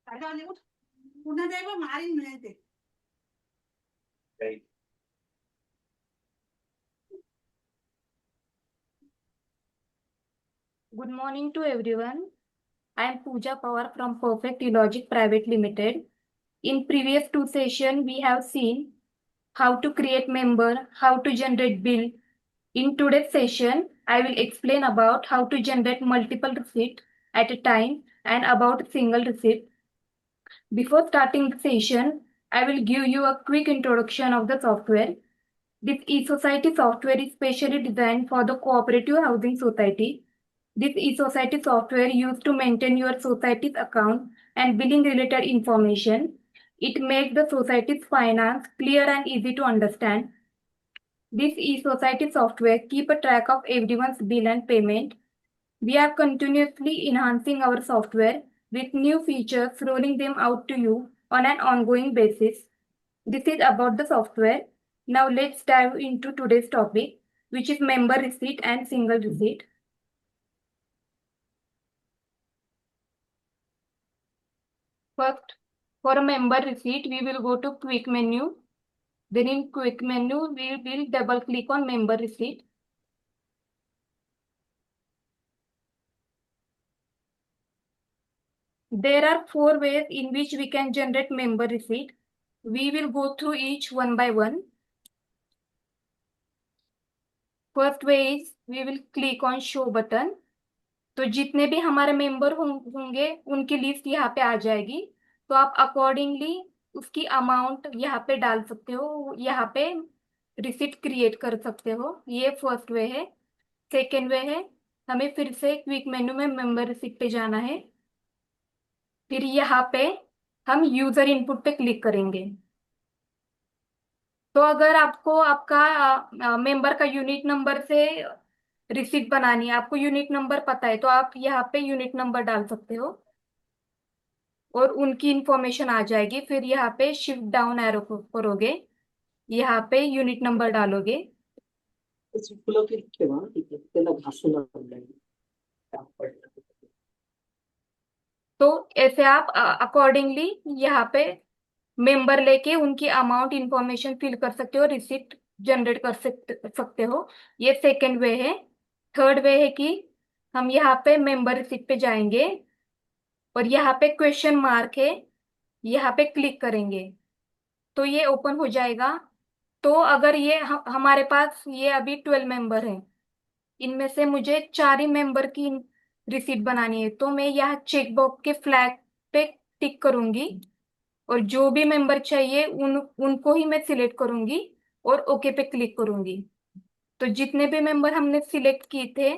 पुन्हा जाय बा मारीन मिळते. Good morning to everyone. I am Pooja Pawar from Perfect Logic Private Limited. In previous two sessions, we have seen how to create member, how to generate bill. In today's session, I will explain about how to generate multiple receipt at a time and about single receipt. Before starting the session, I will give you a quick introduction of the software. This e-society software is specially designed for the cooperative housing society. This e-society software used to maintain your society's account and billing related information. It makes the society's finance clear and easy to understand. This e-society software keep a track of everyone's bill and payment. We are continuously enhancing our software with new features, rolling them out to you on an ongoing basis. This is about the software. Now let's dive into today's topic, which is member receipt and single receipt. First, for a member receipt, we will go to quick menu. Then in quick menu, we will double click on member receipt. There are four ways in which we can generate member receipt. We will go through each one by one. First way is we will click on show button. तो जितने भी हमारे member होंगे उनकी list यहाँ पे आ जाएगी। तो आप अकॉर्डिंगली उसकी अमाउंट यहाँ पे डाल सकते हो, यहाँ पे रिसिप्ट क्रिएट कर सकते हो। ये फर्स्ट वे है। सेकेंड वे है, हमें फिर से क्विक मेन्यू में मेंबर रिसिप्ट पे जाना है। फिर यहाँ पे हम यूजर इनपुट पे क्लिक करेंगे। तो अगर आपको आपका मेंबर का यूनिट नंबर से रिसिप्ट बनानी है, आपको यूनिट नंबर पता है, तो आप यहाँ पे यूनिट नंबर डाल सकते हो और उनकी इंफॉर्मेशन आ जाएगी। फिर यहाँ पे शिफ्ट डाउन एरो करोगे, यहाँ पे यूनिट नंबर डालोगे। फुलं ठेवा तिथे त्याला घासून लागलं. तो ऐसे आप अकॉर्डिंगली यहाँ पे मेंबर लेके उनकी अमाउंट इंफॉर्मेशन फिल कर सकते हो, रिसिप्ट जनरेट कर सकते हो। ये सेकेंड वे है। थर्ड वे है कि हम यहाँ पे मेंबर रिसिप्ट पे जाएंगे और यहाँ पे क्वेश्चन मार्क है, यहाँ पे क्लिक करेंगे तो ये ओपन हो जाएगा। तो अगर ये हमारे पास ये अभी 12 मेंबर हैं, इनमें से मुझे 4 ही मेंबर की रिसीट बनानी है, तो मैं यहाँ चेकबॉक्स के फ्लैग पे टिक करूंगी और जो भी मेंबर चाहिए उनको ही मैं सिलेक्ट करूंगी और ओके पे क्लिक करूंगी। तो जितने भी मेंबर हमने सिलेक्ट किए थे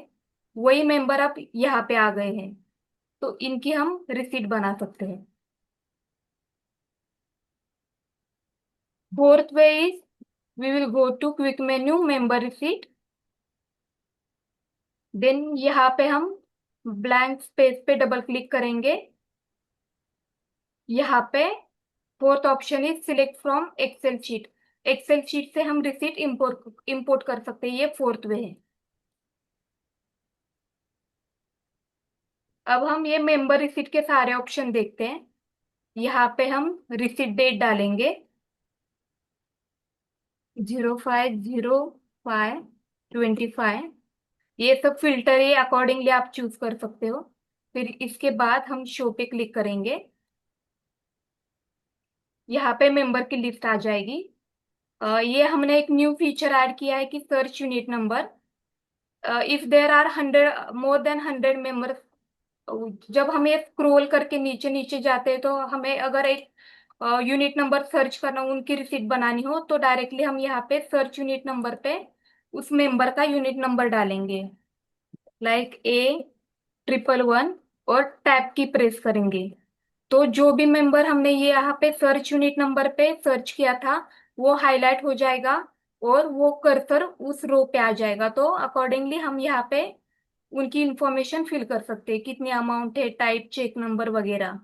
वही मेंबर अब यहाँ पे आ गए हैं, तो इनकी हम रिसीट बना सकते हैं। Fourth way is we will go to quick menu member receipt. Then यहाँ पे हम ब्लैंक स्पेस पे डबल क्लिक करेंगे। यहाँ पे fourth option is select from excel sheet. Excel sheet से हम रिसीट इंपोर्ट कर सकते हैं, ये फोर्थ वे है। अब हम ये मेंबर रिसीट के सारे ऑप्शन देखते हैं। यहाँ पे हम रिसीट डेट डालेंगे 05/05/25। ये सब फिल्टर है, अकॉर्डिंगली आप चूज कर सकते हो। फिर इसके बाद हम शो पे क्लिक करेंगे, यहाँ पे मेंबर की लिस्ट आ जाएगी। ये हमने एक न्यू फीचर ऐड किया है कि search unit number. If there are 100 more than 100 members, जब हम ये स्क्रॉल करके नीचे नीचे जाते हैं तो हमें अगर एक यूनिट नंबर सर्च करना, उनकी रिसीट बनानी हो, तो डायरेक्टली हम यहाँ पे सर्च यूनिट नंबर पे उस मेंबर का यूनिट नंबर डालेंगे, लाइक A11 और टैब की प्रेस करेंगे। तो जो भी मेंबर हमने ये यहाँ पे सर्च यूनिट नंबर पे सर्च किया था वो हाईलाइट हो जाएगा और वो कर्सर उस रो पे आ जाएगा। तो अकॉर्डिंगली हम यहाँ पे उनकी इंफॉर्मेशन फिल कर सकते हैं, कितनी अमाउंट है, टाइप, चेक नंबर वगैरह।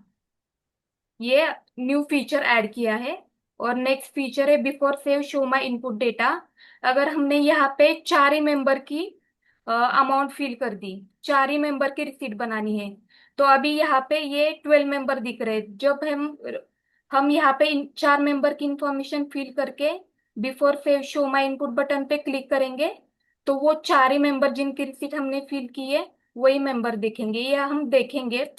ये न्यू फीचर ऐड किया है। और नेक्स्ट फीचर है before save show my input data. अगर हमने यहाँ पे 4 ही मेंबर की अमाउंट फिल कर दी, 4 ही मेंबर की रिसीट बनानी है, तो अभी यहाँ पे ये 12 मेंबर दिख रहे हैं। जब हम यहाँ पे इन 4 मेंबर की इंफॉर्मेशन फिल करके before show my input button पे क्लिक करेंगे, तो वो 4 ही मेंबर जिनकी रिसीट हमने फिल की है वही मेंबर दिखेंगे। ये हम देखेंगे,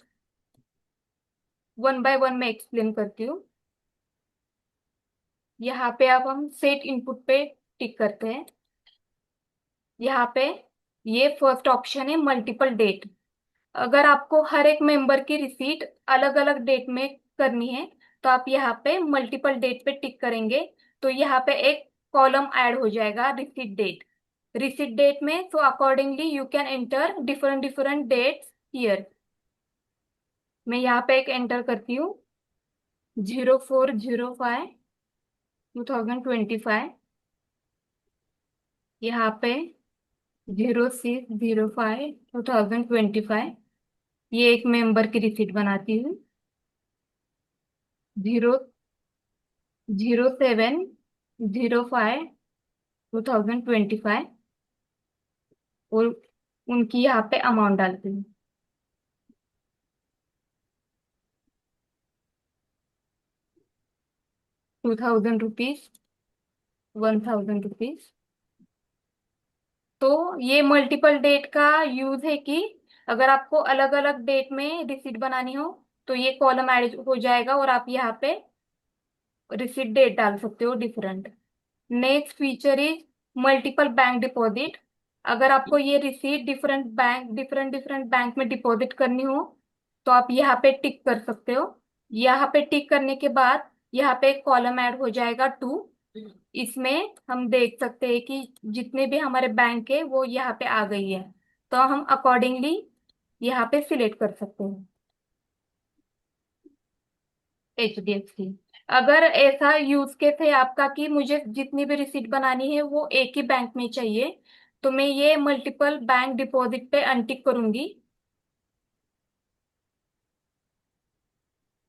वन बाय वन मैं एक्सप्लेन करती हूँ। यहाँ पे अब हम सेट इनपुट पे टिक करते हैं। यहाँ पे ये फर्स्ट ऑप्शन है मल्टीपल डेट। अगर आपको हर एक मेंबर की रिसीट अलग अलग डेट में करनी है तो आप यहाँ पे मल्टीपल डेट पे टिक करेंगे, तो यहाँ पे एक कॉलम ऐड हो जाएगा रिसीट डेट। रिसीट डेट में तो accordingly you can enter different different dates here. मैं यहाँ पे एक एंटर करती हूँ, 04/05/2025। यहाँ पे 06/05/2025। ये एक मेंबर की रिसीट बनाती हूँ। 07/05/2025 और उनकी यहाँ पे अमाउंट डालती हूँ, 2000 रुपीज, 1000 रुपीज। तो ये मल्टीपल डेट का यूज है कि अगर आपको अलग अलग डेट में रिसीट बनानी हो तो ये कॉलम ऐड हो जाएगा और आप यहाँ पे रिसीट डेट डाल सकते हो different. Next feature is multiple bank deposit. अगर आपको ये रिसीट डिफरेंट डिफरेंट बैंक में डिपॉजिट करनी हो तो आप यहाँ पे टिक कर सकते हो। यहाँ पे टिक करने के बाद यहाँ पे एक कॉलम ऐड हो जाएगा 2। इसमें हम देख सकते हैं कि जितने भी हमारे बैंक है वो यहाँ पे आ गई है, तो हम अकॉर्डिंगली यहाँ पे सिलेक्ट कर सकते हैं HDFC। अगर ऐसा यूज केस है आपका कि मुझे जितनी भी रिसीट बनानी है वो एक ही बैंक में चाहिए, तो मैं ये मल्टीपल बैंक डिपॉजिट पे अनटिक करूंगी।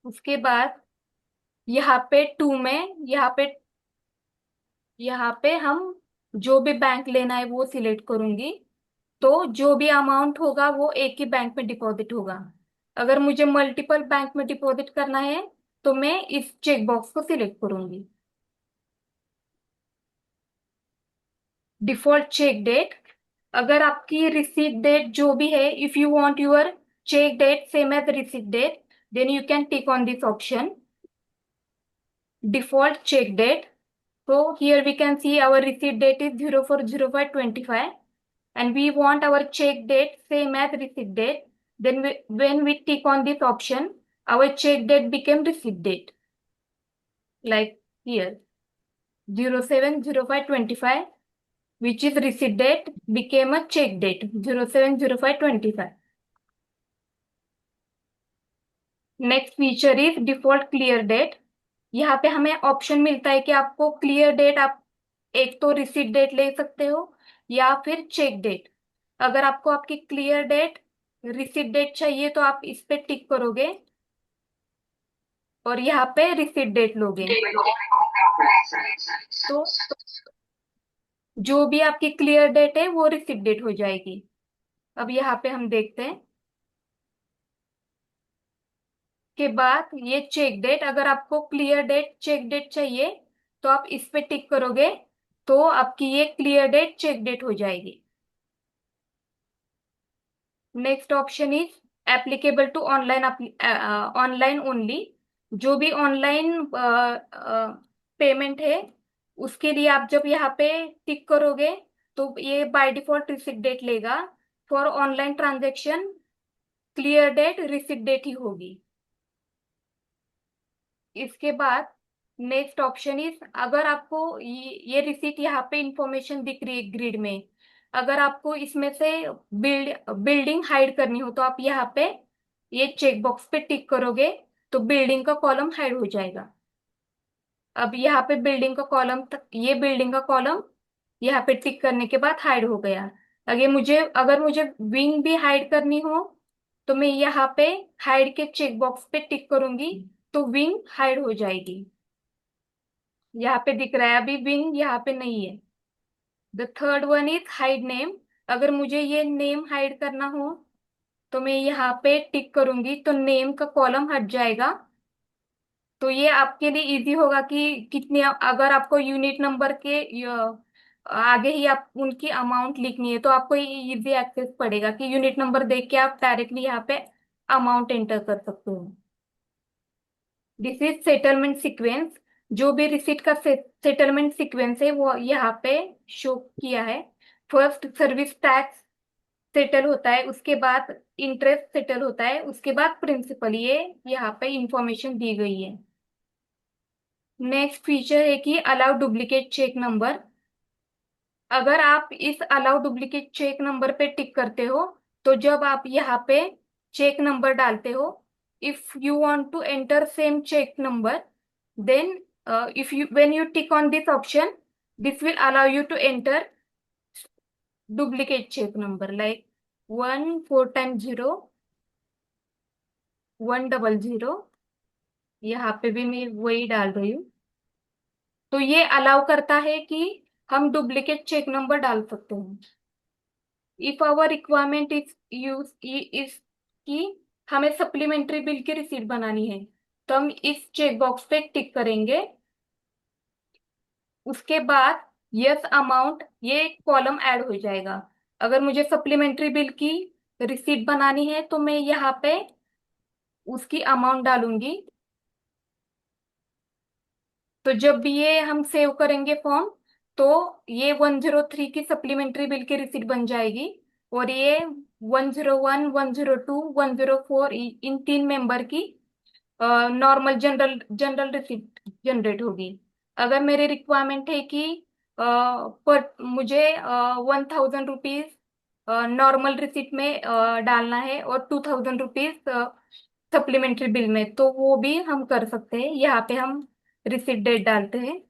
उसके बाद यहाँ पे 2 में यहाँ पे हम जो भी बैंक लेना है वो सिलेक्ट करूंगी, तो जो भी अमाउंट होगा वो एक ही बैंक में डिपॉजिट होगा। अगर मुझे मल्टीपल बैंक में डिपॉजिट करना है तो मैं इस चेक बॉक्स को सिलेक्ट करूंगी। Default cheque date. अगर आपकी रिसीट डेट जो भी है, if you want your cheque date same as receipt date, then you can tick on this option default cheque date. So here we can see our receipt date is 04/05/25 and we want our check date same as receipt date. Then when we tick on this option, our check date became receipt date. Like here, 07/05/25, which is receipt date, became a check date, 07/05/25. Next feature is default clear date. यहाँ पे हमें option मिलता है कि आपको clear date, आप एक तो रिसीट डेट ले सकते हो या फिर चेक डेट। अगर आपको आपकी क्लियर डेट रिसीट डेट चाहिए तो आप इस पे टिक करोगे और यहाँ पे रिसीट डेट लोगे, तो जो भी आपकी क्लियर डेट है वो रिसीट डेट हो जाएगी। अब यहाँ पे हम देखते हैं के बाद ये चेक डेट। अगर आपको क्लियर डेट चेक डेट चाहिए तो आप इस पे टिक करोगे, तो आपकी ये क्लियर डेट चेक डेट हो जाएगी। Next option is applicable to online, online only. जो भी ऑनलाइन पेमेंट है उसके लिए आप जब यहाँ पे टिक करोगे तो ये बाय डिफॉल्ट रिसीट डेट लेगा। For online transaction clear date receipt date ही होगी। इसके बाद नेक्स्ट ऑप्शन इज, अगर आपको ये रिसीट यहाँ पे इंफॉर्मेशन दिख रही है ग्रिड में, अगर आपको इसमें से बिल्डिंग हाइड करनी हो तो आप यहाँ पे ये चेक बॉक्स पे टिक करोगे तो बिल्डिंग का कॉलम हाइड हो जाएगा। अब यहाँ पे बिल्डिंग का कॉलम तक, ये बिल्डिंग का कॉलम यहाँ पे टिक करने के बाद हाइड हो गया। अगर मुझे विंग भी हाइड करनी हो तो मैं यहाँ पे हाइड के चेक बॉक्स पे टिक करूंगी तो विंग हाइड हो जाएगी। यहाँ पे दिख रहा है, अभी विंग यहाँ पे नहीं है। The third one is hide name. अगर मुझे ये नेम हाइड करना हो तो मैं यहाँ पे टिक करूंगी तो नेम का कॉलम हट जाएगा। तो ये आपके लिए इजी होगा कि कितने, अगर आपको यूनिट नंबर के आगे ही आप उनकी अमाउंट लिखनी है तो आपको इजी एक्सेस पड़ेगा कि यूनिट नंबर देख के आप डायरेक्टली यहाँ पे अमाउंट एंटर कर सकते हो। This is settlement sequence. जो भी रिसीट का सेटलमेंट सीक्वेंस है वो यहाँ पे शो किया है। फर्स्ट सर्विस टैक्स सेटल होता है, उसके बाद इंटरेस्ट सेटल होता है, उसके बाद प्रिंसिपल, ये यहाँ पे इंफॉर्मेशन दी गई है। नेक्स्ट फीचर है कि अलाउ डुप्लीकेट चेक नंबर। अगर आप इस अलाउ डुप्लीकेट चेक नंबर पे टिक करते हो तो जब आप यहाँ पे चेक नंबर डालते हो, if you want to enter same cheque number, then if you when you tick on this option, this will allow you to enter duplicate check number like 14 0 100। यहाँ पे भी मैं वही डाल रही हूँ। तो ये अलाउ करता है कि हम डुप्लीकेट चेक नंबर डाल सकते हैं। If our requirement is use is कि हमें सप्लीमेंट्री बिल की रिसीट बनानी है, तो हम इस चेक बॉक्स पे टिक करेंगे। उसके बाद यस अमाउंट, ये कॉलम ऐड हो जाएगा। अगर मुझे सप्लीमेंट्री बिल की रिसीट बनानी है तो मैं यहाँ पे उसकी अमाउंट डालूंगी। तो जब भी ये हम सेव करेंगे फॉर्म, तो ये 103 की सप्लीमेंट्री बिल की रिसीट बन जाएगी। और ये 101 102 104 इन तीन मेंबर की normal general general receipt generate होगी। अगर मेरी रिक्वायरमेंट है कि पर मुझे 1000 रुपीज नॉर्मल रिसीट में डालना है और 2000 रुपीज सप्लीमेंट्री बिल में, तो वो भी हम कर सकते हैं। यहाँ पे हम रिसीट डेट डालते हैं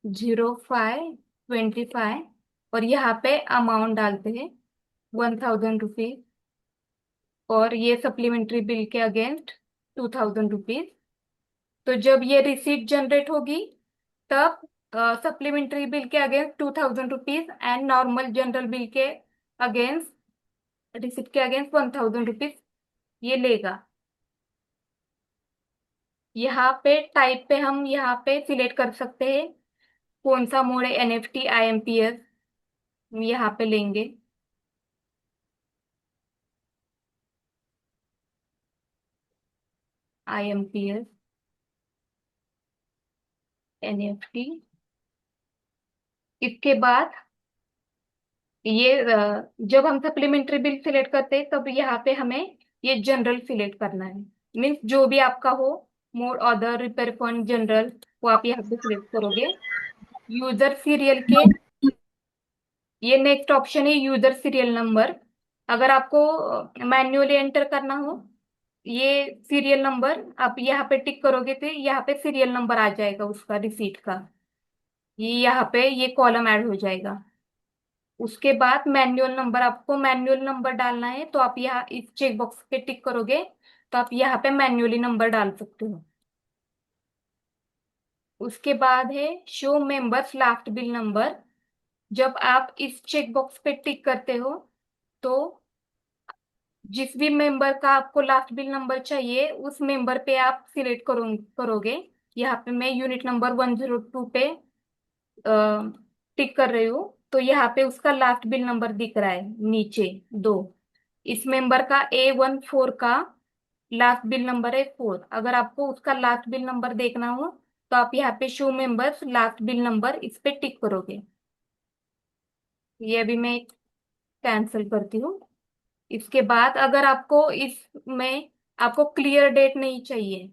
05/25 और यहाँ पे अमाउंट डालते हैं 1000 रुपीज और ये सप्लीमेंट्री बिल के अगेंस्ट 2000 रुपीज। तो जब ये रिसीट जनरेट होगी तब सप्लीमेंट्री बिल के against 2000 rupees and normal general bill के अगेंस्ट, रिसीट के अगेंस्ट 1000 रुपीज ये लेगा। यहाँ पे टाइप पे हम यहाँ पे सिलेक्ट कर सकते हैं कौन सा मोड है, एनएफटी आईएमपीएस यहाँ पे लेंगे। IMPS, NFT. इसके बाद ये जब हम सप्लीमेंट्री बिल सिलेक्ट करते हैं तब यहाँ पे हमें ये जनरल सिलेक्ट करना है। मीन्स जो भी आपका हो, mode other repair fund general, वो आप यहाँ पे सिलेक्ट करोगे। यूजर सीरियल के, ये नेक्स्ट ऑप्शन है यूजर सीरियल नंबर। अगर आपको मैन्युअली एंटर करना हो ये सीरियल नंबर, आप यहाँ पे टिक करोगे तो यहाँ पे सीरियल नंबर आ जाएगा उसका रिसीट का, ये यहाँ पे ये कॉलम ऐड हो जाएगा। उसके बाद मैन्युअल नंबर, आपको मैन्युअल नंबर डालना है तो आप यहाँ इस चेक बॉक्स पे टिक करोगे तो आप यहाँ पे मैन्युअली नंबर डाल सकते हो। उसके बाद है show members last bill number. जब आप इस चेक बॉक्स पे टिक करते हो तो जिस भी मेंबर का आपको लास्ट बिल नंबर चाहिए उस मेंबर पे आप सिलेक्ट करोगे। यहाँ पे मैं यूनिट नंबर 102 पे टिक कर रही हूँ, तो यहाँ पे उसका लास्ट बिल नंबर दिख रहा है नीचे दो। इस मेंबर का A14 का लास्ट बिल नंबर है 4। अगर आपको उसका लास्ट बिल नंबर देखना हो तो आप यहाँ पे show members last bill number इस पे टिक करोगे। ये अभी मैं कैंसिल करती हूँ। इसके बाद अगर आपको इसमें आपको क्लियर डेट नहीं चाहिए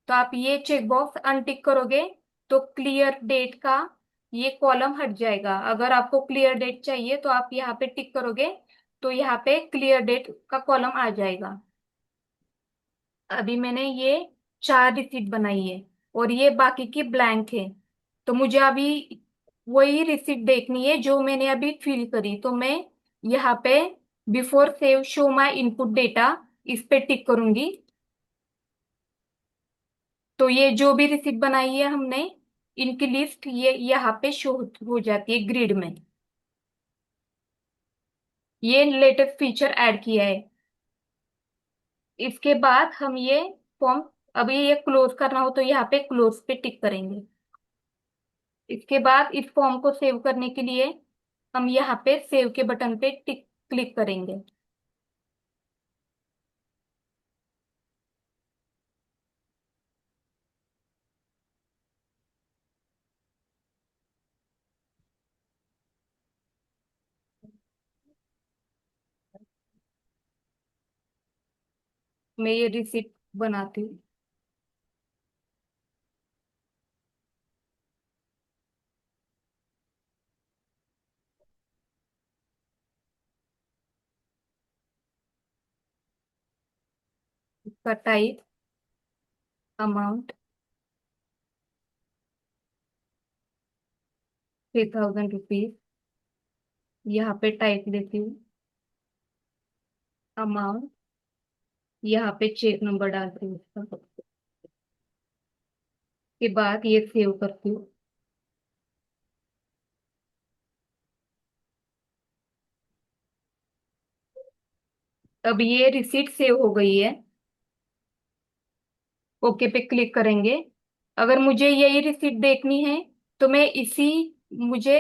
तो आप ये चेक बॉक्स अनटिक करोगे तो क्लियर डेट का ये कॉलम हट जाएगा। अगर आपको क्लियर डेट चाहिए तो आप यहाँ पे टिक करोगे तो यहाँ पे क्लियर डेट का कॉलम आ जाएगा। अभी मैंने ये 4 रिसीट बनाई है और ये बाकी की ब्लैंक है, तो मुझे अभी वही रिसीट देखनी है जो मैंने अभी फिल करी। तो मैं यहाँ पे before save show my input data इस पे टिक करूंगी। तो ये जो भी रिसीट बनाई है हमने, इनकी लिस्ट ये यहाँ पे शो हो जाती है ग्रिड में। ये लेटेस्ट फीचर ऐड किया है। इसके बाद हम ये फॉर्म, अभी ये क्लोज करना हो तो यहाँ पे क्लोज पे टिक करेंगे। इसके बाद इस फॉर्म को सेव करने के लिए हम यहाँ पे सेव के बटन पे टिक क्लिक करेंगे। मैं ये रिसिप्ट बनाती हूँ। इसका टाइप, अमाउंट 3000 रुपीज, यहाँ पे टाइप देती हूँ अमाउंट, यहाँ पे चेक नंबर डालती हूँ उसका। के बाद ये सेव करती हूँ। अब ये रिसीट सेव हो गई है। ओके पे क्लिक करेंगे। अगर मुझे यही रिसीट देखनी है तो मैं इसी, मुझे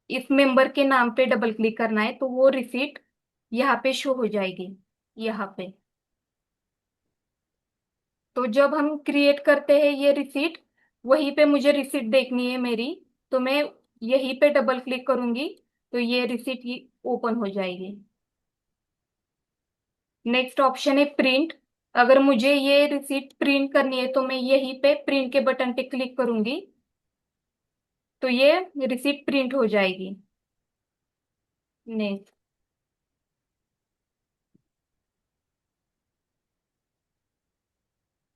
इस मेंबर के नाम पे डबल क्लिक करना है तो वो रिसीट यहाँ पे शो हो जाएगी, यहाँ पे। तो जब हम क्रिएट करते हैं ये रिसीट, वहीं पे मुझे रिसीट देखनी है मेरी, तो मैं यहीं पे डबल क्लिक करूंगी तो ये रिसीट ओपन हो जाएगी। नेक्स्ट ऑप्शन है प्रिंट। अगर मुझे ये रिसीट प्रिंट करनी है तो मैं यहीं पे प्रिंट के बटन पे क्लिक करूंगी तो ये रिसीट प्रिंट हो जाएगी। नेक्स्ट,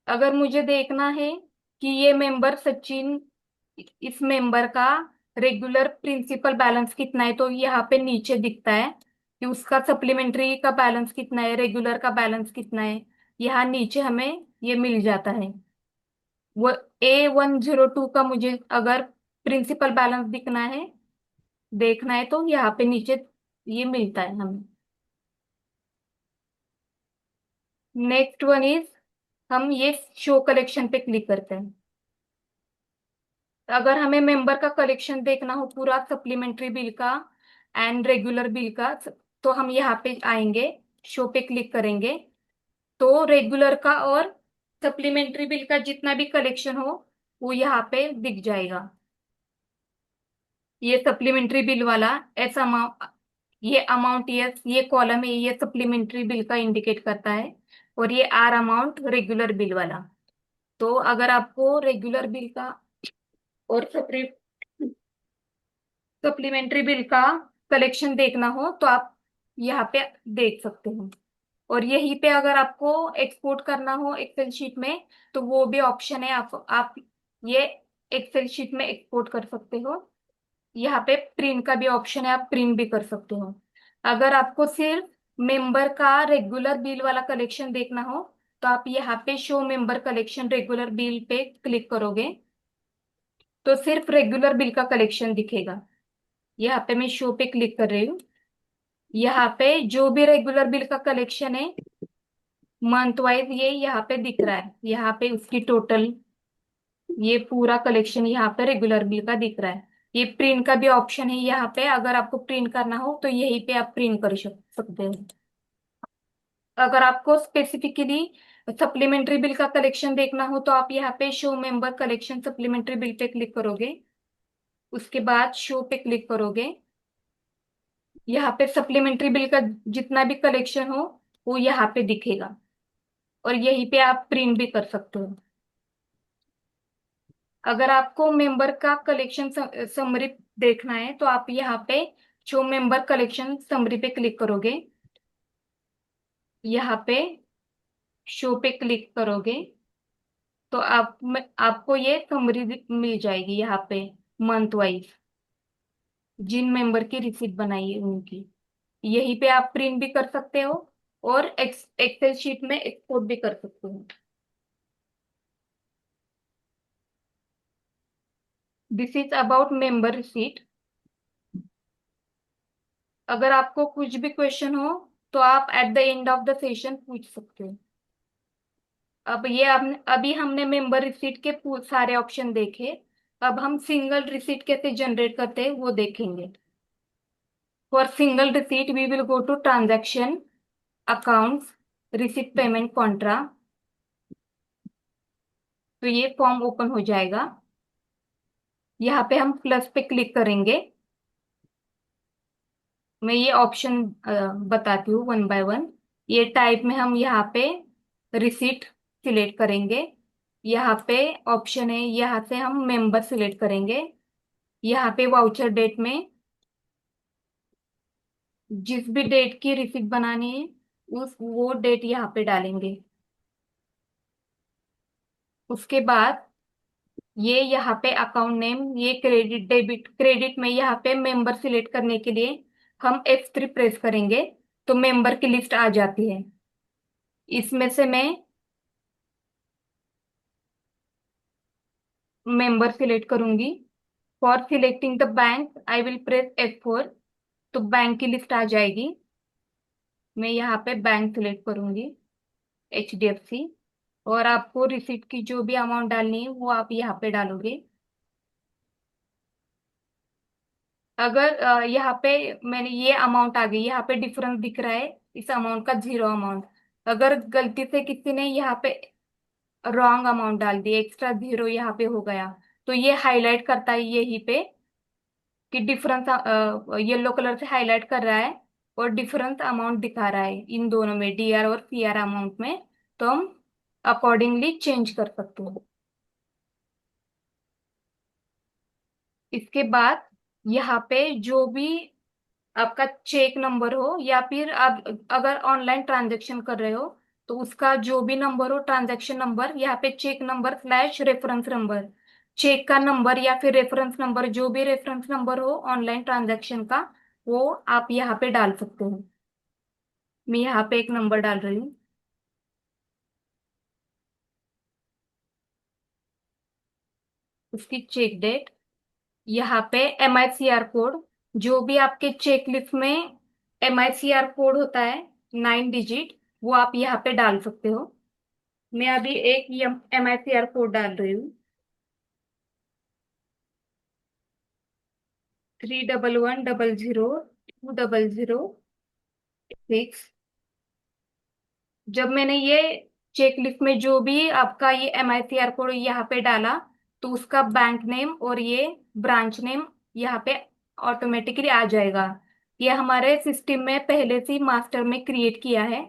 अगर मुझे देखना है कि ये मेंबर सचिन, इस मेंबर का रेगुलर प्रिंसिपल बैलेंस कितना है तो यहाँ पे नीचे दिखता है कि उसका सप्लीमेंट्री का बैलेंस कितना है, रेगुलर का बैलेंस कितना है। यहाँ नीचे हमें ये मिल जाता है। वो A102 का मुझे अगर प्रिंसिपल बैलेंस दिखना है, देखना है तो यहाँ पे नीचे ये मिलता है हमें। नेक्स्ट वन इज, हम ये शो कलेक्शन पे क्लिक करते हैं। अगर हमें मेंबर का कलेक्शन देखना हो पूरा सप्लीमेंट्री बिल का एंड रेगुलर बिल का, तो हम यहाँ पे आएंगे, शो पे क्लिक करेंगे तो रेगुलर का और सप्लीमेंट्री बिल का जितना भी कलेक्शन हो वो यहाँ पे दिख जाएगा। ये सप्लीमेंट्री बिल वाला ऐसा अमाउंट, ये अमाउंट, ये कॉलम है, ये सप्लीमेंट्री बिल का इंडिकेट करता है। और ये आर अमाउंट रेगुलर बिल वाला। तो अगर आपको रेगुलर बिल का और सप्लीमेंट्री बिल का कलेक्शन देखना हो तो आप यहाँ पे देख सकते हो। और यहीं पे अगर आपको एक्सपोर्ट करना हो एक्सेल शीट में तो वो भी ऑप्शन है, आप ये एक्सेल शीट में एक्सपोर्ट कर सकते हो। यहाँ पे प्रिंट का भी ऑप्शन है, आप प्रिंट भी कर सकते हो। अगर आपको सिर्फ मेंबर का रेगुलर बिल वाला कलेक्शन देखना हो तो आप यहाँ पे show member collection regular bill pay click करोगे तो सिर्फ रेगुलर बिल का कलेक्शन दिखेगा। यहाँ पे मैं शो पे क्लिक कर रही हूँ। यहाँ पे जो भी रेगुलर बिल का कलेक्शन है मंथ वाइज ये यहाँ पे दिख रहा है, यहाँ पे उसकी टोटल, ये पूरा कलेक्शन यहाँ पे रेगुलर बिल का दिख रहा है। ये प्रिंट का भी ऑप्शन है यहाँ पे, अगर आपको प्रिंट करना हो तो यहीं पे आप प्रिंट कर सकते हो। अगर आपको स्पेसिफिकली सप्लीमेंट्री बिल का कलेक्शन देखना हो तो आप यहाँ पे show member collection supplementary bill pay click करोगे। उसके बाद शो पे क्लिक करोगे। यहाँ पे सप्लीमेंट्री बिल का जितना भी कलेक्शन हो वो यहाँ पे दिखेगा और यहीं पे आप प्रिंट भी कर सकते हो। अगर आपको मेंबर का कलेक्शन समरी देखना है तो आप यहाँ पे शो मेंबर कलेक्शन समरी पे क्लिक करोगे। यहाँ पे शो पे क्लिक करोगे तो आपको ये समरी मिल जाएगी यहाँ पे, मंथ वाइज जिन मेंबर की रिसीट बनाई है उनकी। यहीं पे आप प्रिंट भी कर सकते हो और एक्सेल शीट में एक्सपोर्ट भी कर सकते हो। This is about member receipt. अगर आपको कुछ भी क्वेश्चन हो तो आप at the end of the session पूछ सकते हो। अब ये अभी हमने मेंबर रिसीट के सारे ऑप्शन देखे। अब हम सिंगल रिसीट कैसे जनरेट करते हैं वो देखेंगे। For single receipt we will go to transaction, accounts, receipt payment contra. तो ये फॉर्म ओपन हो जाएगा। यहाँ पे हम प्लस पे क्लिक करेंगे। मैं ये ऑप्शन बताती हूँ वन बाय वन। ये टाइप में हम यहाँ पे रिसीट सिलेक्ट करेंगे। यहाँ पे ऑप्शन है, यहाँ से हम मेंबर सिलेक्ट करेंगे। यहाँ पे वाउचर डेट में जिस भी डेट की रिसीट बनानी है उस वो डेट यहाँ पे डालेंगे। उसके बाद ये यहाँ पे अकाउंट नेम, ये क्रेडिट डेबिट, क्रेडिट में यहाँ पे मेंबर सिलेक्ट करने के लिए हम F3 प्रेस करेंगे तो मेंबर की लिस्ट आ जाती है। इसमें से मैं मेंबर सिलेक्ट करूंगी। For selecting the bank I will press F4। तो बैंक की लिस्ट आ जाएगी। मैं यहाँ पे बैंक सिलेक्ट करूंगी, HDFC। और आपको रिसीट की जो भी अमाउंट डालनी है वो आप यहाँ पे डालोगे। अगर यहाँ पे मैंने ये अमाउंट आ गई, यहाँ पे डिफरेंस दिख रहा है इस अमाउंट का, 0 अमाउंट। अगर गलती से किसी ने यहाँ पे रॉन्ग अमाउंट डाल दिया, एक्स्ट्रा 0 यहाँ पे हो गया, तो ये हाईलाइट करता है यहीं पे कि डिफरेंस, येलो कलर से हाईलाइट कर रहा है और डिफरेंस अमाउंट दिखा रहा है इन दोनों में, DR और PR अमाउंट में। तो हम अकॉर्डिंगली चेंज कर सकते हैं। इसके बाद यहाँ पे जो भी आपका चेक नंबर हो या फिर आप अगर ऑनलाइन ट्रांजैक्शन कर रहे हो तो उसका जो भी नंबर हो, ट्रांजैक्शन नंबर, यहाँ पे cheque number slash reference number, cheque का नंबर या फिर रेफरेंस नंबर, जो भी रेफरेंस नंबर हो ऑनलाइन ट्रांजैक्शन का, वो आप यहाँ पे डाल सकते हो। मैं यहाँ पे एक नंबर डाल रही हूँ। उसकी चेक डेट, यहाँ पे MICR कोड, जो भी आपके चेक लिस्ट में MICR कोड होता है 9 डिजिट, वो आप यहाँ पे डाल सकते हो। मैं अभी एक MICR कोड डाल रही हूँ, 3110020006। जब मैंने ये चेक लिस्ट में जो भी आपका ये MICR कोड यहाँ पे डाला तो उसका बैंक नेम और ये ब्रांच नेम यहाँ पे ऑटोमेटिकली आ जाएगा। ये हमारे सिस्टम में पहले से ही मास्टर में क्रिएट किया है।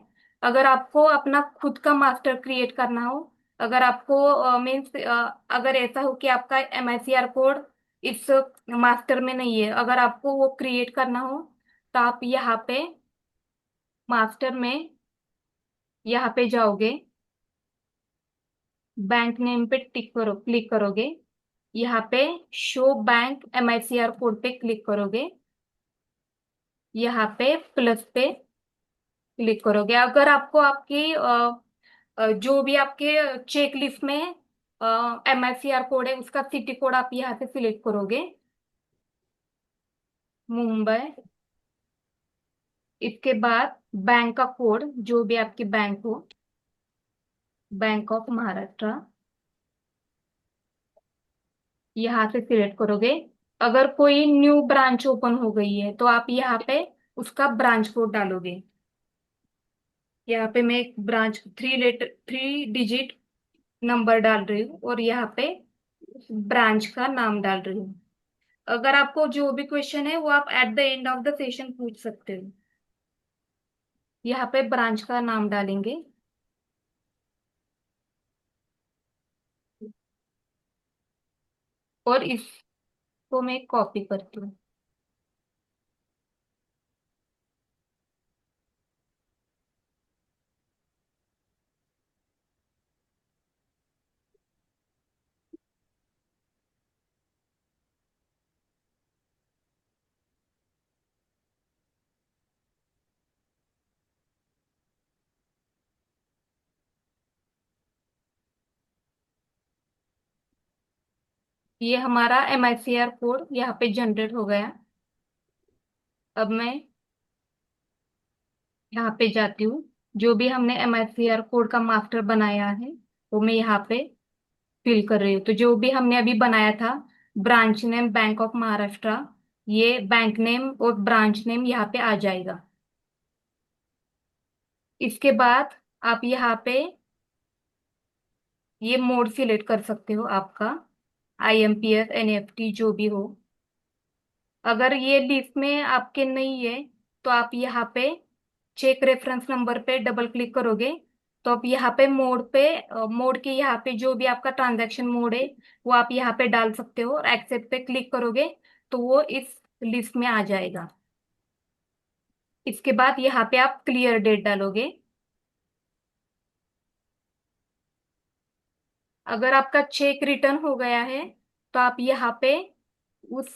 अगर आपको अपना खुद का मास्टर क्रिएट करना हो, अगर आपको मीन्स अगर ऐसा हो कि आपका MICR कोड इस मास्टर में नहीं है, अगर आपको वो क्रिएट करना हो तो आप यहाँ पे मास्टर में यहाँ पे जाओगे, बैंक नेम पे टिक करो, क्लिक करोगे। यहाँ पे शो बैंक MICR कोड पे क्लिक करोगे। यहाँ पे प्लस पे क्लिक करोगे। अगर आपको आपकी जो भी आपके चेक लिस्ट में MICR कोड है उसका सिटी कोड आप यहाँ से सिलेक्ट करोगे, मुंबई। इसके बाद बैंक का कोड, जो भी आपकी बैंक हो, बैंक ऑफ महाराष्ट्र, यहाँ से सिलेक्ट करोगे। अगर कोई न्यू ब्रांच ओपन हो गई है तो आप यहाँ पे उसका ब्रांच कोड डालोगे। यहाँ पे मैं एक ब्रांच 3 डिजिट नंबर डाल रही हूँ और यहाँ पे ब्रांच का नाम डाल रही हूँ। अगर आपको जो भी क्वेश्चन है वो आप at the end of the session पूछ सकते हो। यहाँ पे ब्रांच का नाम डालेंगे। और इसको मैं कॉपी करती हूँ। ये हमारा MICR कोड यहाँ पे जनरेट हो गया। अब मैं यहाँ पे जाती हूँ। जो भी हमने MICR कोड का मास्टर बनाया है वो मैं यहाँ पे फिल कर रही हूँ। तो जो भी हमने अभी बनाया था, branch name bank of Maharashtra, ये बैंक नेम और ब्रांच नेम यहाँ पे आ जाएगा। इसके बाद आप यहाँ पे ये मोड सिलेक्ट कर सकते हो आपका, IMPS NEFT जो भी हो। अगर ये लिस्ट में आपके नहीं है तो आप यहाँ पे चेक रेफरेंस नंबर पे डबल क्लिक करोगे, तो आप यहाँ पे मोड के यहाँ पे जो भी आपका ट्रांजैक्शन मोड है वो आप यहाँ पे डाल सकते हो, और एक्सेप्ट पे क्लिक करोगे तो वो इस लिस्ट में आ जाएगा। इसके बाद यहाँ पे आप क्लियर डेट डालोगे। अगर आपका चेक रिटर्न हो गया है तो आप यहाँ पे उस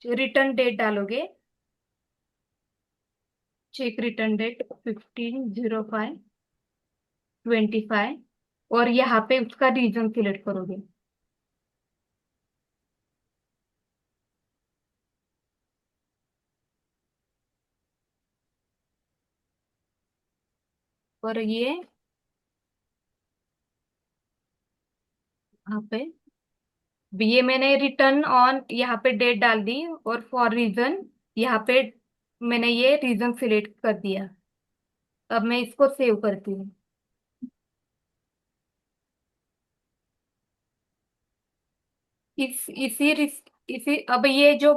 रिटर्न डेट डालोगे, चेक रिटर्न डेट 15/05/25, और यहाँ पे उसका रीजन सिलेक्ट करोगे। और यहाँ पे ये मैंने रिटर्न ऑन यहाँ पे डेट डाल दी, और फॉर रीजन यहाँ पे मैंने ये रीजन सिलेक्ट कर दिया। अब मैं इसको सेव करती हूँ। इसी अब ये जो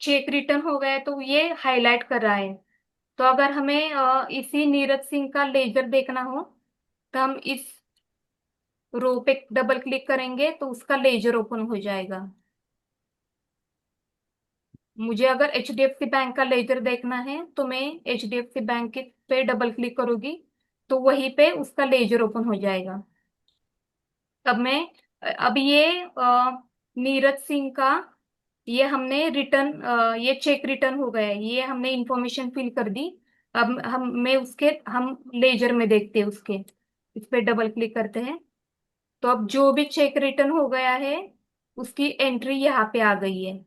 चेक रिटर्न हो गया है तो ये हाईलाइट कर रहा है। तो अगर हमें इसी नीरज सिंह का लेजर देखना हो तो हम इस रो पे डबल क्लिक करेंगे तो उसका लेजर ओपन हो जाएगा। मुझे अगर HDFC बैंक का लेजर देखना है तो मैं HDFC बैंक के पे डबल क्लिक करूंगी, तो वहीं पे उसका लेजर ओपन हो जाएगा। अब मैं अब ये नीरज सिंह का, ये हमने ये चेक रिटर्न हो गया है, ये हमने इंफॉर्मेशन फिल कर दी। अब हम लेजर में देखते हैं उसके, इस पे डबल क्लिक करते हैं। तो अब जो भी चेक रिटर्न हो गया है उसकी एंट्री यहाँ पे आ गई है।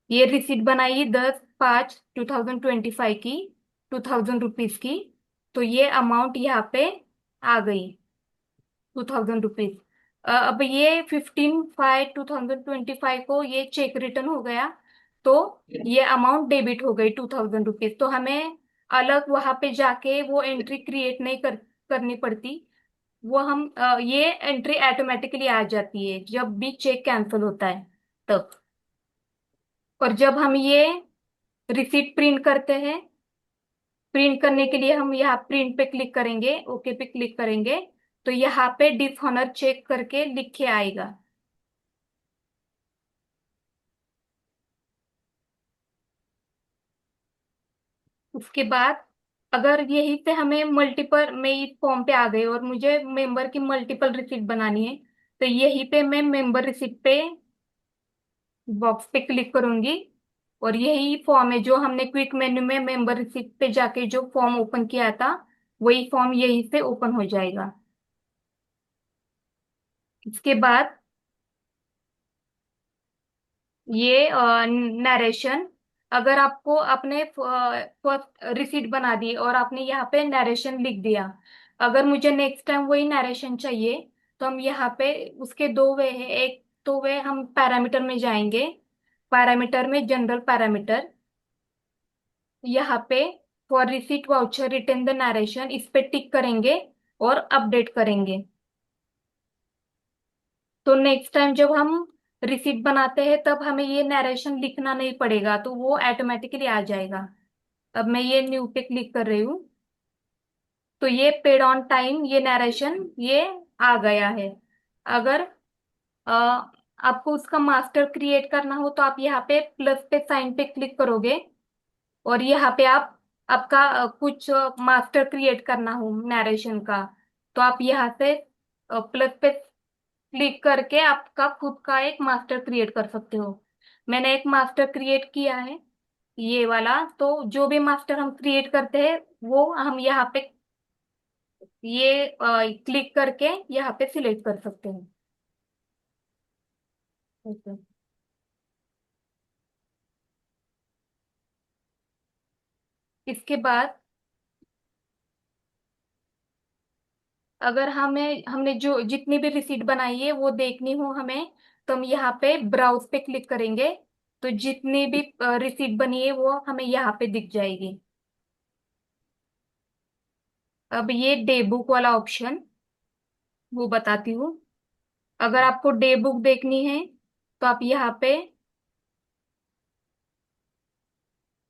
ये रिसीट बनाई 10/5/2025 की, 2000 रुपीज की। तो ये अमाउंट यहाँ पे आ गई, 2000 रुपीज। अब ये 15/5/2025 को ये चेक रिटर्न हो गया, तो ये अमाउंट डेबिट हो गई 2000 रुपीज। तो हमें अलग वहां पे जाके वो एंट्री क्रिएट नहीं करनी पड़ती। ये एंट्री ऑटोमेटिकली आ जाती है जब भी चेक कैंसिल होता है तब। और जब हम ये रिसीट प्रिंट करते हैं, प्रिंट करने के लिए हम यहाँ प्रिंट पे क्लिक करेंगे, ओके पे क्लिक करेंगे, तो यहाँ पे डिसऑनर चेक करके लिख के आएगा। उसके बाद अगर यही से हमें मल्टीपल, मैं इस फॉर्म पे आ गई और मुझे मेंबर की मल्टीपल रिसीट बनानी है, तो यहीं पे मैं मेंबर रिसीट पे बॉक्स पे क्लिक करूंगी, और यही फॉर्म है जो हमने क्विक मेन्यू में मेंबर रिसीट पे जाके जो फॉर्म ओपन किया था, वही फॉर्म यहीं से ओपन हो जाएगा। इसके बाद ये नरेशन, अगर आपको आपने फर्स्ट रिसीट बना दी और आपने यहाँ पे नरेशन लिख दिया, अगर मुझे नेक्स्ट टाइम वही नरेशन चाहिए तो हम यहाँ पे उसके दो वे है। एक तो वे हम पैरामीटर में जाएंगे, पैरामीटर में जनरल पैरामीटर, यहाँ पे for receipt voucher return the narration, इस पे टिक करेंगे और अपडेट करेंगे। तो नेक्स्ट टाइम जब हम रिसीट बनाते हैं तब हमें ये नरेशन लिखना नहीं पड़ेगा, तो वो ऑटोमेटिकली आ जाएगा। अब मैं ये न्यू पे क्लिक कर रही हूँ, तो ये पेड ऑन टाइम ये नरेशन ये आ गया है। अगर अ, आपको उसका मास्टर क्रिएट करना हो तो आप यहाँ पे प्लस पे साइन पे क्लिक करोगे, और यहाँ पे आप आपका कुछ मास्टर क्रिएट करना हो नरेशन का, तो आप यहाँ से प्लस पे क्लिक करके आपका खुद का एक मास्टर क्रिएट कर सकते हो। मैंने एक मास्टर क्रिएट किया है, ये वाला। तो जो भी मास्टर हम क्रिएट करते हैं वो हम यहाँ पे ये क्लिक करके यहाँ पे सिलेक्ट कर सकते हैं। ओके। इसके बाद अगर हमने जो जितनी भी रिसीट बनाई है वो देखनी हो हमें, तो हम यहाँ पे ब्राउज पे क्लिक करेंगे, तो जितनी भी रिसीट बनी है वो हमें यहाँ पे दिख जाएगी। अब ये डे बुक वाला ऑप्शन वो बताती हूँ। अगर आपको डे बुक देखनी है तो आप यहाँ पे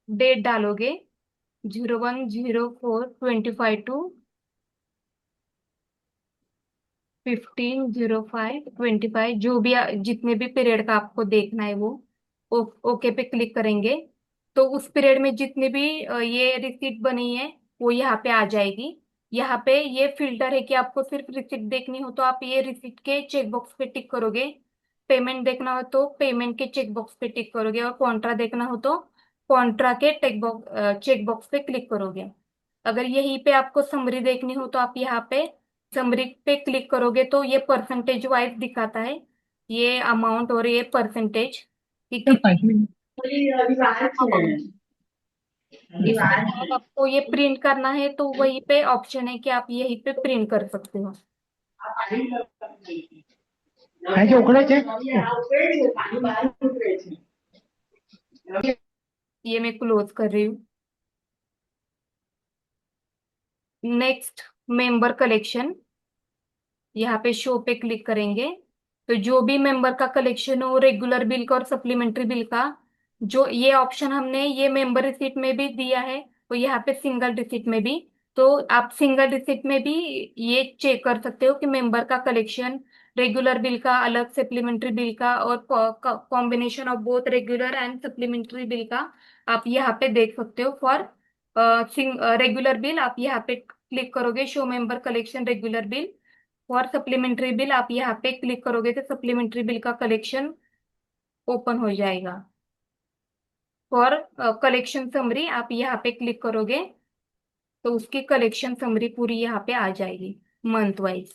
डेट डालोगे, 01/04/25 to 15/05/25, जो भी जितने भी पीरियड का आपको देखना है वो ओके पे क्लिक करेंगे, तो उस पीरियड में जितनी भी ये रिसीट बनी है वो यहाँ पे आ जाएगी। यहाँ पे ये फिल्टर है कि आपको सिर्फ रिसीट देखनी हो तो आप ये रिसीट के चेक बॉक्स पे टिक करोगे, पेमेंट देखना हो तो पेमेंट के चेक बॉक्स पे टिक करोगे, और कॉन्ट्रा देखना हो तो कॉन्ट्रा के चेक बॉक्स पे क्लिक करोगे। अगर यहीं पे आपको समरी देखनी हो तो आप यहाँ पे समरी पे क्लिक करोगे, तो ये परसेंटेज वाइज दिखाता है, ये अमाउंट और ये परसेंटेज कि कितनी amount है। इसके बाद आपको ये प्रिंट करना है तो वहीं पे ऑप्शन है कि आप यहीं पे प्रिंट कर सकते हो। ये मैं क्लोज कर रही हूँ। नेक्स्ट, मेंबर कलेक्शन, यहाँ पे शो पे क्लिक करेंगे, तो जो भी मेंबर का कलेक्शन हो, रेगुलर बिल का और सप्लीमेंट्री बिल का, जो ये ऑप्शन हमने ये मेंबर रिसीट में भी दिया है, तो यहाँ पे सिंगल रिसीट में भी, तो आप सिंगल रिसीट में भी ये चेक कर सकते हो कि मेंबर का कलेक्शन, रेगुलर बिल का अलग, सप्लीमेंट्री बिल का, और combination of both regular and supplementary bill का आप यहाँ पे देख सकते हो। फॉर रेगुलर बिल आप यहाँ पे क्लिक करोगे, show member collection regular bill. For supplementary bill आप यहाँ पे क्लिक करोगे तो सप्लीमेंट्री बिल का कलेक्शन ओपन हो जाएगा। फॉर कलेक्शन समरी आप यहाँ पे क्लिक करोगे तो उसकी कलेक्शन समरी पूरी यहाँ पे आ जाएगी month wise.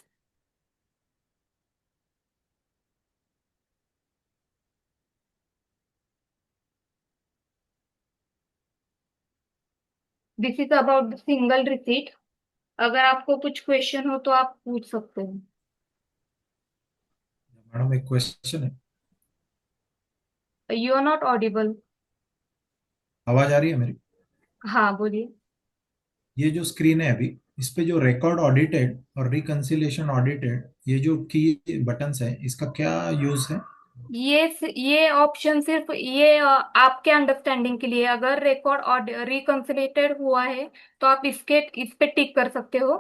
This is about the single receipt. अगर आपको कुछ क्वेश्चन हो तो आप पूछ सकते हो। मैडम एक क्वेश्चन है। You are not audible. आवाज आ रही है मेरी? हाँ बोलिए। ये जो स्क्रीन है अभी, इस पे जो रिकॉर्ड ऑडिटेड और रिकंसिलिएशन ऑडिटेड, ये जो की बटन्स है, इसका क्या यूज है? ये ऑप्शन सिर्फ ये आपके अंडरस्टैंडिंग के लिए, अगर रिकॉर्ड और रिकंसिलेटेड हुआ है तो आप इस पे टिक कर सकते हो।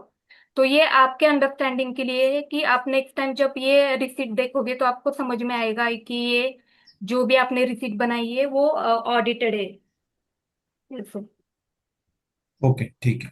तो ये आपके अंडरस्टैंडिंग के लिए है कि आप नेक्स्ट टाइम जब ये रिसीट देखोगे तो आपको समझ में आएगा कि ये जो भी आपने रिसीट बनाई है वो ऑडिटेड है। Yes. ओके, ठीक है।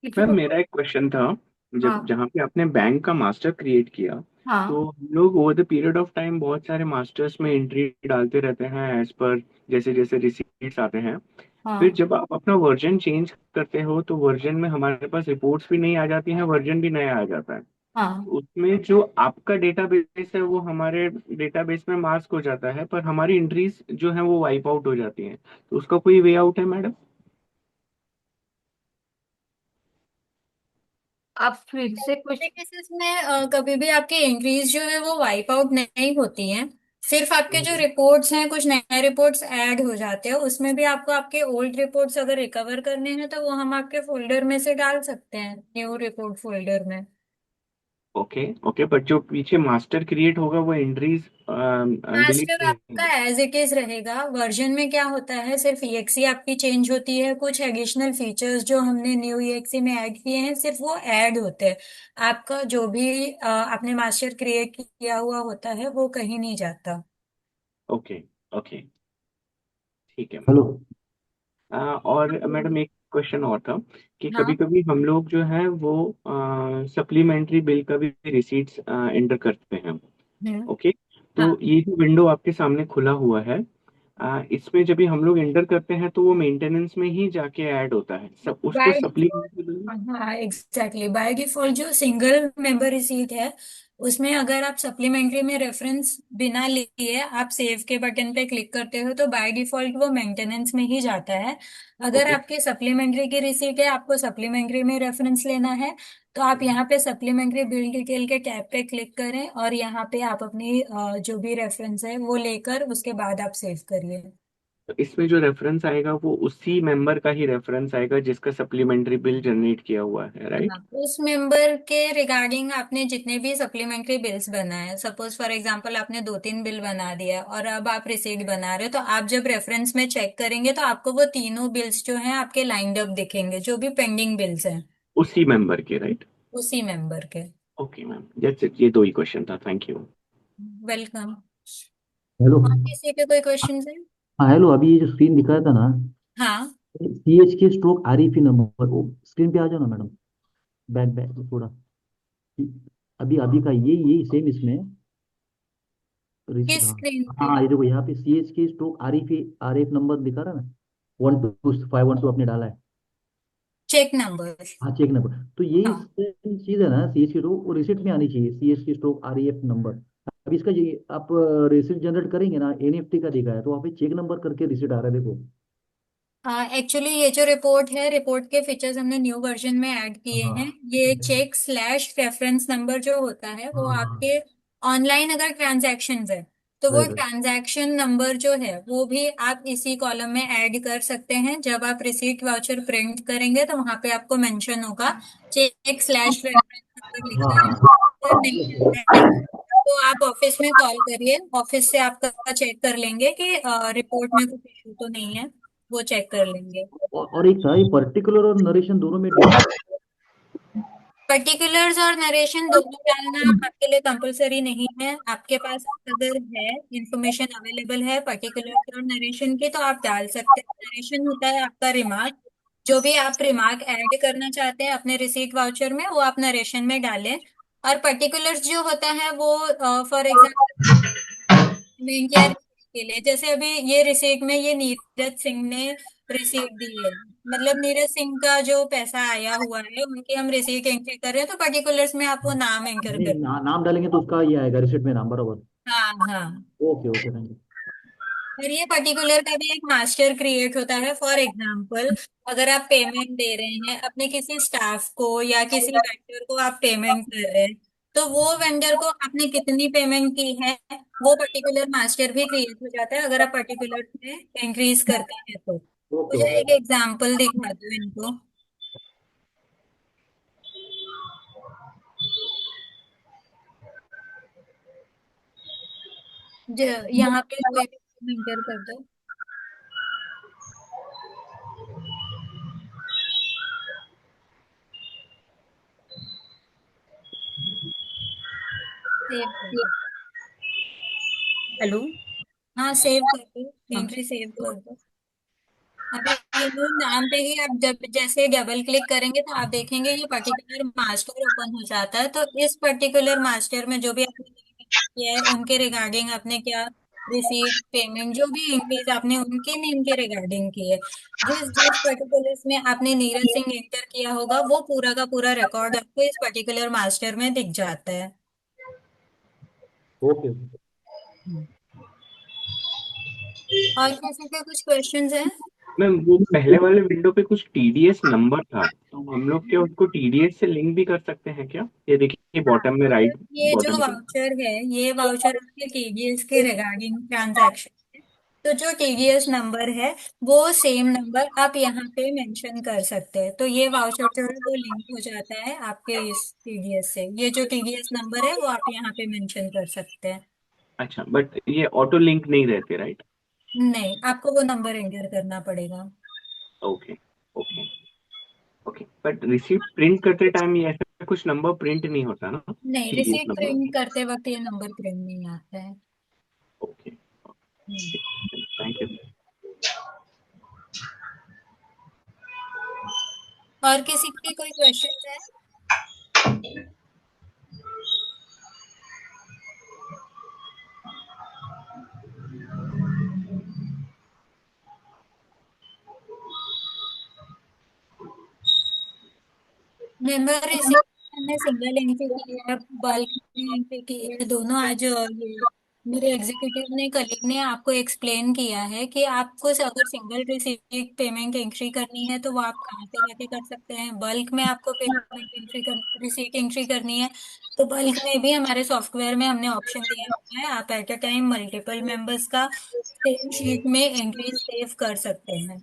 मैम किसी को। मेरा एक क्वेश्चन था। जब हाँ। जहाँ पे आपने बैंक का मास्टर क्रिएट किया, हाँ। तो हम लोग over the period of time बहुत सारे मास्टर्स में एंट्री डालते रहते हैं एज पर जैसे जैसे रिसीट्स आते हैं। फिर हाँ। जब आप अपना वर्जन चेंज करते हो तो वर्जन में हमारे पास रिपोर्ट्स भी नहीं आ जाती हैं, वर्जन भी नया आ जाता है। हाँ। उसमें जो आपका डेटाबेस है वो हमारे डेटाबेस में मास्क हो जाता है, पर हमारी एंट्रीज जो है वो वाइप आउट हो जाती हैं। तो उसका कोई वे आउट है मैडम? आप फिर से कुछ। केसेस में कभी भी आपकी एंट्रीज जो है वो वाइप आउट नहीं होती हैं। सिर्फ आपके जो रिपोर्ट्स हैं कुछ नए रिपोर्ट्स ऐड हो जाते हैं, उसमें भी आपको आपके ओल्ड रिपोर्ट्स अगर रिकवर करने हैं तो वो हम आपके फोल्डर में से डाल सकते हैं, न्यू रिपोर्ट फोल्डर में। ओके ओके, बट जो पीछे मास्टर क्रिएट होगा वो एंट्रीज डिलीट मास्टर नहीं आपका होंगी? एज इट इज रहेगा। वर्जन में क्या होता है, सिर्फ ईएक्सी आपकी चेंज होती है, कुछ एडिशनल फीचर्स जो हमने न्यू ईएक्सी में ऐड किए हैं सिर्फ वो ऐड होते हैं। आपका जो भी आपने मास्टर क्रिएट किया हुआ होता है वो कहीं नहीं जाता। ओके ओके, ठीक है। हेलो। और मैडम एक क्वेश्चन और था कि कभी हाँ। कभी हम लोग जो है वो सप्लीमेंट्री बिल का भी रिसीट्स एंटर करते हैं। हम्म। ओके, तो हाँ। ये जो विंडो आपके सामने खुला हुआ है, इसमें जब भी हम लोग एंटर करते हैं तो वो मेंटेनेंस में ही जाके ऐड होता है, सब उसको बाय सप्लीमेंट्री बिल। हाँ एग्जैक्टली, बाय डिफॉल्ट जो सिंगल मेंबर रिसीट है उसमें अगर आप सप्लीमेंट्री में रेफरेंस बिना लिए आप सेव के बटन पे क्लिक करते हो तो बाय डिफॉल्ट वो मेंटेनेंस में ही जाता है। अगर ओके। आपके सप्लीमेंट्री की रिसीट है, आपको सप्लीमेंट्री में रेफरेंस लेना है, तो आप यहाँ पे सप्लीमेंट्री बिल डिटेल के टैब पे क्लिक करें और यहाँ पे आप अपनी जो भी रेफरेंस है वो लेकर उसके बाद आप सेव करिए। तो इसमें जो रेफरेंस आएगा वो उसी मेंबर का ही रेफरेंस आएगा जिसका सप्लीमेंट्री बिल जनरेट किया हुआ है, राइट? हाँ, उस मेंबर के रिगार्डिंग आपने जितने भी सप्लीमेंट्री बिल्स बनाए, सपोज फॉर एग्जांपल आपने 2-3 बिल बना दिया और अब आप रिसीट बना रहे हो, तो आप जब रेफरेंस में चेक करेंगे तो आपको वो तीनों बिल्स जो हैं आपके लाइंड अप दिखेंगे, जो भी पेंडिंग बिल्स हैं उसी मेंबर के, राइट? उसी मेंबर के। ओके मैम, दैट्स इट, ये दो ही क्वेश्चन था, थैंक यू। वेलकम। हेलो। और किसी के कोई क्वेश्चन है? हाँ हेलो, अभी ये जो स्क्रीन दिखाया था ना, हाँ, CH के स्ट्रोक REP नंबर, वो स्क्रीन पे आ जाओ ना मैडम। बैक बैक थोड़ा। अभी अभी का ये सेम इसमें रिसीट। किस हाँ स्क्रीन पे? हाँ, ये देखो यहाँ पे CH के स्ट्रोक RF नंबर दिखा रहा है ना, 122512 आपने डाला है। Cheque number. हाँ, चेक नंबर। तो यही हाँ, सेम चीज है ना, CH की स्ट्रोक, वो रिसीट में आनी चाहिए, CH के स्ट्रोक REF नंबर। अब इसका ये आप रिसीट जनरेट करेंगे ना, NEFT का दिखा है, तो वहाँ पे चेक नंबर करके रिसीट आ रहा है, देखो। एक्चुअली ये जो रिपोर्ट है, रिपोर्ट के फीचर्स हमने न्यू वर्जन में ऐड किए हैं। हाँ ये चेक स्लैश रेफरेंस नंबर जो होता है वो हाँ, आपके ऑनलाइन अगर ट्रांजैक्शन है तो वो राइट। ट्रांजैक्शन नंबर जो है वो भी आप इसी कॉलम में ऐड कर सकते हैं। जब आप रिसीट वाउचर प्रिंट करेंगे तो वहां पे आपको मेंशन होगा चेक स्लैश रेफरेंस नंबर हाँ लिखा है। हाँ, अगर नहीं आता है तो आप ऑफिस में कॉल करिए, ऑफिस से आपका चेक कर लेंगे कि रिपोर्ट में कुछ इशू तो नहीं है, वो चेक कर लेंगे। और एक था, ये पर्टिकुलर और नरेशन दोनों में डिफरेंस। पर्टिकुलर्स और नरेशन दोनों डालना आपके लिए कंपलसरी नहीं है। आपके पास अगर है इंफॉर्मेशन अवेलेबल है पर्टिकुलर्स और नरेशन की तो आप डाल सकते हैं। नरेशन होता है आपका रिमार्क, जो भी आप रिमार्क ऐड करना चाहते हैं अपने रिसीट वाउचर में वो आप नरेशन में डालें। और पर्टिकुलर्स जो होता है वो फॉर एग्जाम्पल बैंक या रिसीट के लिए, जैसे अभी ये रिसीट में ये नीरज सिंह ने रिसीट दी है, मतलब नीरज सिंह का जो पैसा आया हुआ है उनकी हम रिसीट एंट्री कर रहे हैं, तो पर्टिकुलर्स में आप वो नाम एंटर नहीं, कर। नाम डालेंगे तो उसका ये आएगा रिसिप्ट में नाम, बराबर। हाँ हाँ। Okay okay, thank you. और ये पर्टिकुलर का भी एक मास्टर क्रिएट होता है। फॉर एग्जाम्पल अगर आप पेमेंट दे रहे हैं अपने किसी स्टाफ को या किसी वेंडर को आप पेमेंट कर रहे हैं, तो वो वेंडर को आपने कितनी पेमेंट की है वो पर्टिकुलर मास्टर भी क्रिएट हो जाता है अगर आप पर्टिकुलर में इंक्रीज करते हैं तो। ओके मुझे एक ओके। एग्जाम्पल दिखा दो इनको। यहाँ पे कोई भी एंटर कर दो। सेव कर दो। हेलो। हाँ, सेव कर दो, हाँ। एंट्री सेव कर दो। अभी ये जो नाम पे ही आप जब जैसे डबल क्लिक करेंगे तो आप देखेंगे ये पर्टिकुलर मास्टर ओपन हो जाता है। तो इस पर्टिकुलर मास्टर में जो भी आपने किया है उनके रिगार्डिंग आपने क्या रिसीट पेमेंट जो भी इंक्रीज आपने उनके नेम के रिगार्डिंग की है, जिस जिस पर्टिकुलर में आपने नीरज सिंह एंटर किया होगा वो पूरा का पूरा रिकॉर्ड आपको इस पर्टिकुलर मास्टर में दिख जाता है। ओके। और किसी के कुछ क्वेश्चंस हैं? मैम वो पहले वाले विंडो पे कुछ टीडीएस नंबर था, तो हम लोग क्या उसको टीडीएस से लिंक भी कर सकते हैं क्या? ये देखिए हाँ, बॉटम में, अगर राइट ये जो बॉटम पे। वाउचर है ये वाउचर आपके टीडीएस के रिगार्डिंग ट्रांजैक्शन है, तो जो टीडीएस नंबर है वो सेम नंबर आप यहाँ पे मेंशन कर सकते हैं, तो ये वाउचर जो है वो लिंक हो जाता है आपके इस टीडीएस से। ये जो टीडीएस नंबर है वो आप यहाँ पे मेंशन कर सकते हैं। अच्छा, बट ये ऑटो लिंक नहीं रहते, राइट? नहीं, आपको वो नंबर एंटर करना पड़ेगा। Okay okay okay, but receipt print करते टाइम ये ऐसा कुछ नंबर प्रिंट नहीं होता ना, नहीं, टीडीएस रिसीट नंबर? प्रिंट करते वक्त ये नंबर प्रिंट नहीं आता है। Okay, hmm. Thank you. और किसी की कोई क्वेश्चन है? मेंबर रिसीट मैंने सिंगल एंट्री की है, बल्क में एंट्री की है, दोनों आज ये मेरे एग्जीक्यूटिव ने कलीग ने आपको एक्सप्लेन किया है कि आपको अगर सिंगल रिसीट पेमेंट एंट्री करनी है तो वो आप कहाँ पे जाके कर सकते हैं। बल्क में आपको पेमेंट एंट्री कर रिसीट एंट्री करनी है तो बल्क में भी हमारे सॉफ्टवेयर में हमने ऑप्शन दिया हुआ है, आप at a time multiple members का सेम शीट में एंट्री सेव कर सकते हैं।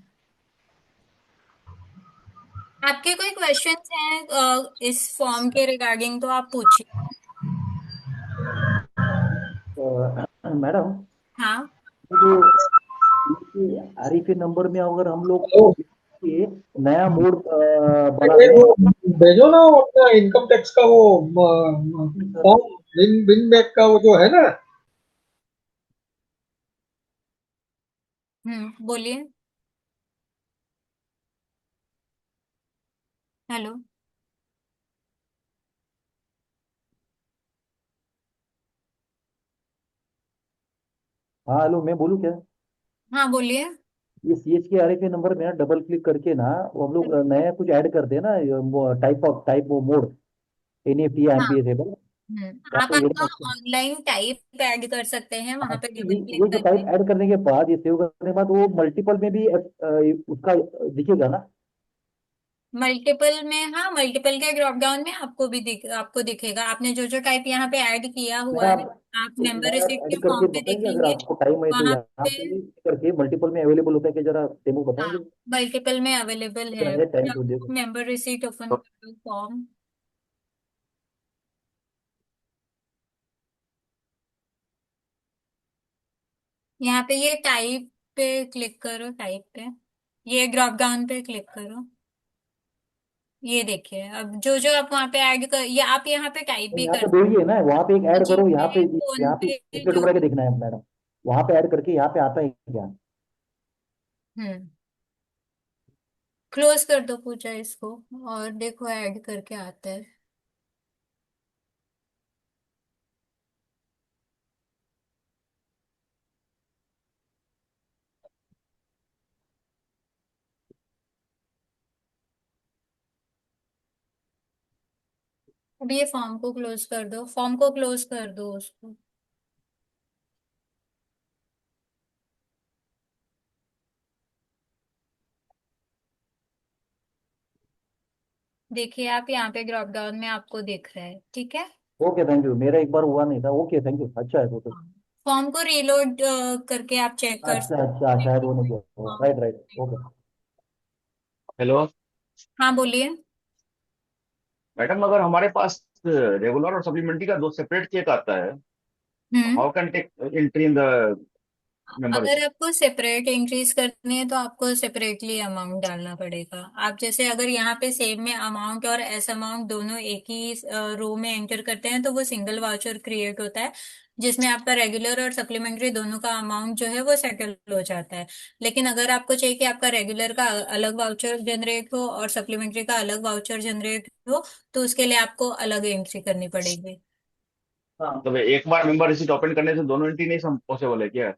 आपके कोई क्वेश्चंस हैं इस फॉर्म के रिगार्डिंग तो आप पूछिए। मैडम, हाँ जो आरईपी नंबर में अगर हम लोग हेलो, ये नया मोड बना ये दें, वो भेजो ना वो अपना इनकम टैक्स का वो फॉर्म, बिन बिन बैग का वो जो है ना। बोलिए। हेलो। हाँ हेलो, मैं बोलूँ क्या? हाँ बोलिए। ये सीएच के आरईपी नंबर में ना डबल क्लिक करके ना वो हम लोग नया कुछ ऐड कर देना, टाइप वो मोड एनईएफटी या हाँ एमपीएस, तो आप आपको ये आपका ऑनलाइन टाइप ऐड कर सकते हैं वहां पे डबल ये क्लिक जो टाइप करके। ऐड करने के बाद, ये सेव करने के बाद वो मल्टीपल में भी उसका दिखेगा ना? मल्टीपल में, हाँ मल्टीपल के ड्रॉप डाउन में आपको भी आपको दिखेगा, आपने जो जो टाइप यहाँ पे ऐड किया हुआ नया है आप मेंबर नया रिसीप्ट के ऐड करके फॉर्म पे बताएंगे, अगर देखेंगे आपको टाइम है तो वहां यहाँ पे। पे भी करके मल्टीपल में अवेलेबल होता है कि जरा डेमो हाँ बताएंगे? मल्टीपल में अवेलेबल है। टाइम तो देखो। मेंबर रिसीप्ट ओपन करो फॉर्म। यहाँ पे ये टाइप पे क्लिक करो, टाइप पे ये ड्रॉप डाउन पे क्लिक करो। ये देखिए अब जो जो आप वहाँ पे ऐड कर, ये आप यहाँ पे टाइप तो भी यहाँ कर पे दो ही है ना, वहाँ पे एक सकते, ऐड करो, जीपे फोन यहाँ पे पे स्टेट जो उड़ा के भी। देखना है मैडम, वहाँ पे ऐड करके यहाँ पे आता है क्या? हम्म क्लोज कर दो पूजा इसको और देखो ऐड करके आता है। अब ये फॉर्म को क्लोज कर दो, फॉर्म को क्लोज कर दो उसको। देखिए आप यहाँ पे ड्रॉप डाउन में आपको दिख रहा है, ठीक है। ओके थैंक यू, मेरा एक बार हुआ नहीं था। ओके थैंक यू, अच्छा है तो। फॉर्म को रीलोड करके आप चेक कर अच्छा सकते अच्छा, शायद वो नहीं हैं। किया, हाँ राइट राइट, ओके। हेलो हाँ बोलिए। मैडम, अगर हमारे पास रेगुलर और सप्लीमेंट्री का दो सेपरेट चेक आता है, hmm how can take entry in the अगर मेंबरशिप? आपको सेपरेट इंक्रीज करनी है तो आपको सेपरेटली अमाउंट डालना पड़ेगा। आप जैसे अगर यहाँ पे सेव में अमाउंट और एस अमाउंट दोनों एक ही रो में एंटर करते हैं तो वो सिंगल वाउचर क्रिएट होता है जिसमें आपका रेगुलर और सप्लीमेंट्री दोनों का अमाउंट जो है वो सेटल हो जाता है। लेकिन अगर आपको चाहिए कि आपका रेगुलर का अलग वाउचर जनरेट हो और सप्लीमेंट्री का अलग वाउचर जनरेट हो तो उसके लिए आपको अलग एंट्री करनी पड़ेगी। मतलब एक बार मेंबर रिसीट ओपन करने से दोनों एंट्री नहीं पॉसिबल है क्या?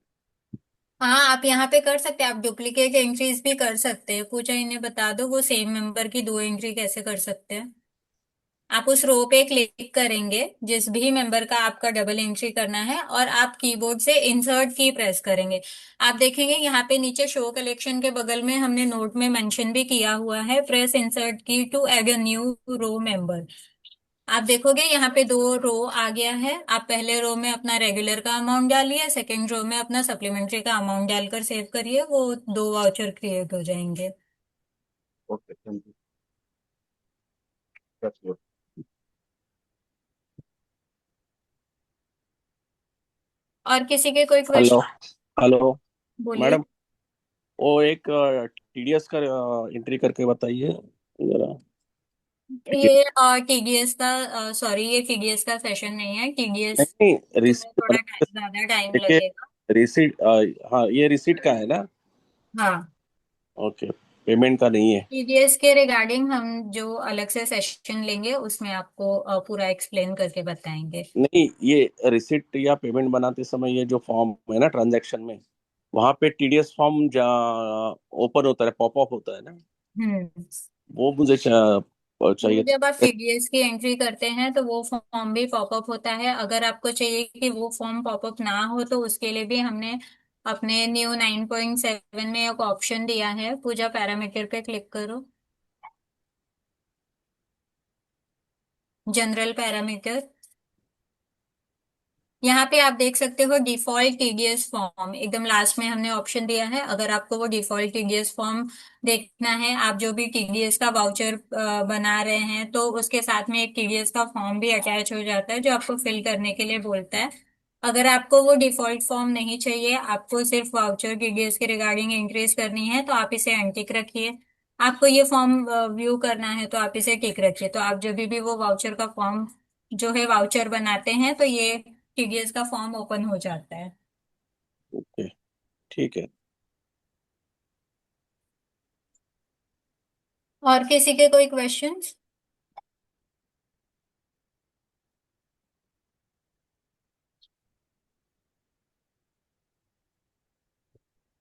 हाँ आप यहाँ पे कर सकते हैं, आप डुप्लीकेट एंट्रीज भी कर सकते हैं। पूजा इन्हें बता दो वो सेम मेंबर की दो एंट्री कैसे कर सकते हैं। आप उस रो पे क्लिक करेंगे जिस भी मेंबर का आपका डबल एंट्री करना है और आप कीबोर्ड से इंसर्ट की प्रेस करेंगे। आप देखेंगे यहाँ पे नीचे शो कलेक्शन के बगल में हमने नोट में मेंशन भी किया हुआ है, press insert key to add a new row member. आप देखोगे यहाँ पे दो रो आ गया है, आप पहले रो में अपना रेगुलर का अमाउंट डालिए, सेकंड रो में अपना सप्लीमेंट्री का अमाउंट डालकर सेव करिए, वो दो वाउचर क्रिएट हो जाएंगे। Okay thank you, that's good. और किसी के कोई हेलो। क्वेश्चन? हेलो बोलिए। मैडम, वो एक टीडीएस का एंट्री करके बताइए जरा। ये टीडीएस का सॉरी ये टीडीएस का सेशन नहीं है, टीडीएस नहीं नहीं, में रिसीट थोड़ा ज्यादा टाइम देखिए, लगेगा। रिसीट, हाँ ये रिसीट का है ना? हाँ ओके, पेमेंट का नहीं है। टीडीएस के रिगार्डिंग हम जो अलग से सेशन लेंगे उसमें आपको पूरा एक्सप्लेन करके बताएंगे। नहीं, ये रिसीट या पेमेंट बनाते समय ये जो फॉर्म है ना ट्रांजैक्शन में, वहाँ पे टीडीएस फॉर्म ओपन होता है, पॉपअप होता है ना, हम्म वो मुझे और चाहिए जब आप टीडीएस की एंट्री करते हैं तो वो फॉर्म भी पॉपअप होता है। अगर आपको चाहिए कि वो फॉर्म पॉपअप ना हो तो उसके लिए भी हमने अपने न्यू 9.7 में एक ऑप्शन दिया है। पूजा पैरामीटर पे क्लिक करो, जनरल पैरामीटर। यहाँ पे आप देख सकते हो डिफॉल्ट टीडीएस फॉर्म, एकदम लास्ट में हमने ऑप्शन दिया है। अगर आपको वो डिफॉल्ट टीडीएस फॉर्म देखना है, आप जो भी टीडीएस का वाउचर बना रहे हैं तो उसके साथ में एक टीडीएस का फॉर्म भी अटैच हो जाता है जो आपको फिल करने के लिए बोलता है। अगर आपको वो डिफॉल्ट फॉर्म नहीं चाहिए, आपको सिर्फ वाउचर टीडीएस के रिगार्डिंग इंक्रीज करनी है, तो आप इसे अनटिक रखिए। आपको ये फॉर्म व्यू करना है तो आप इसे टिक रखिए। तो आप जब भी वो वाउचर का फॉर्म जो है वाउचर बनाते हैं तो ये टीडीएस का फॉर्म ओपन हो जाता है। ओके, ठीक है। और किसी के कोई क्वेश्चंस?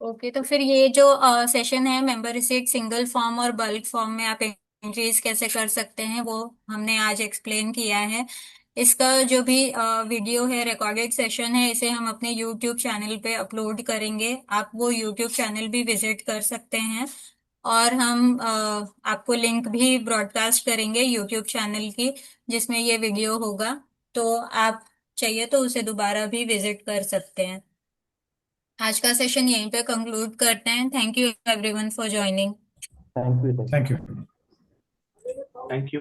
ओके, तो फिर ये जो सेशन है मेंबर रिसीट सिंगल फॉर्म और बल्क फॉर्म में आप एंट्रीज कैसे कर सकते हैं वो हमने आज एक्सप्लेन किया है। इसका जो भी वीडियो है, रिकॉर्डेड सेशन है, इसे हम अपने यूट्यूब चैनल पे अपलोड करेंगे। आप वो यूट्यूब चैनल भी विजिट कर सकते हैं। और हम आपको लिंक भी ब्रॉडकास्ट करेंगे यूट्यूब चैनल की जिसमें ये वीडियो होगा, तो आप चाहिए तो उसे दोबारा भी विजिट कर सकते हैं। आज का सेशन यहीं पे कंक्लूड करते हैं। Thank you everyone for joining. Thank you. Thank you. Thank you.